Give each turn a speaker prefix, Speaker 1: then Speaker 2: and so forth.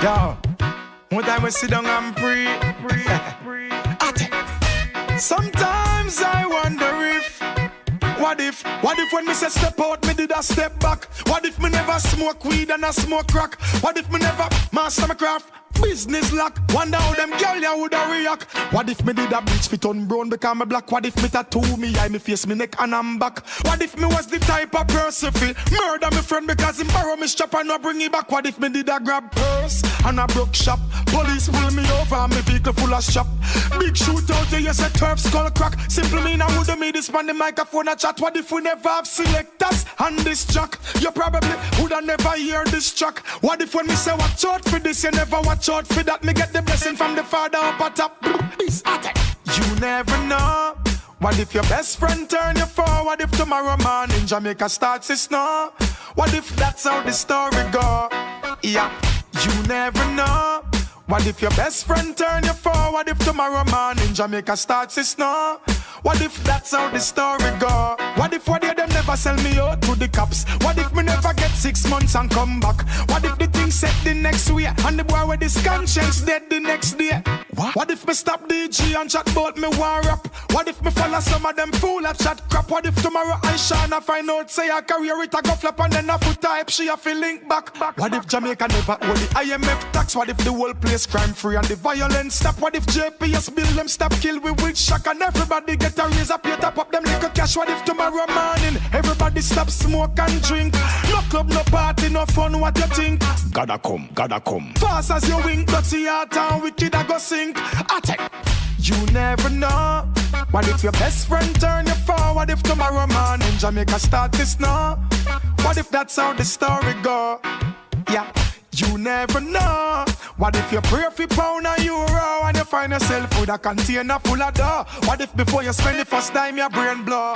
Speaker 1: Yo, one time we sit down and pray. Sometimes I wonder if, what if when me say step out, me did a step back? What if me never smoke weed and I smoke crack? What if me never master my craft? Business lock, wonder how them girl ya woulda react. What if me did a bleach fit on brown because me black? What if me tattoo me eye, me face, me neck and I'm back? What if me was the type of person fi murder me friend because him borrow me strap and not bring it back? What if me did a grab purse and a broke shop? Police pull me over and me vehicle full of shop. Big shootout, yeah, you say turf skull crack. Simple mean I woulda made this man the microphone a chat. What if we never have selectors on this track? You probably woulda never hear this track. What if when me say watch out for this, you never watch out for that? Me get the blessing from the Father up at top. You never know. What if your best friend turn you forward? If tomorrow morning Jamaica starts to snow? What if that's how the story go? Yeah, you never know. What if your best friend turn you forward? If tomorrow morning Jamaica starts to snow? What if that's how the story go? What if one day them never sell me out to the cops? What if me never get 6 months and come back? What if the thing set the next way and the boy with his conscience dead the next day? What if me stop DG and chat about me war rap? What if me follow some of them fool at chat crap? What if tomorrow I shine find out say her career it a go flop and then a foot type she a feel link back? What if Jamaica never owe the IMF tax? What if the whole place crime free and the violence stop? What if JPS bill them stop kill we with shock and everybody get a raise up plate up them little cash? What if tomorrow morning everybody stop smoke and drink? No club, no party, no fun, what you think? Gotta come. Fast as you wink, dirty heart and wicked I go sink. Attack. You never know. What if your best friend turn you forward? If tomorrow morning Jamaica start to snow? What if that's how the story go? Yeah, you never know. What if you pray for pound and euro and you find yourself with a container full of dough? What if before you spend the first time your brain blow?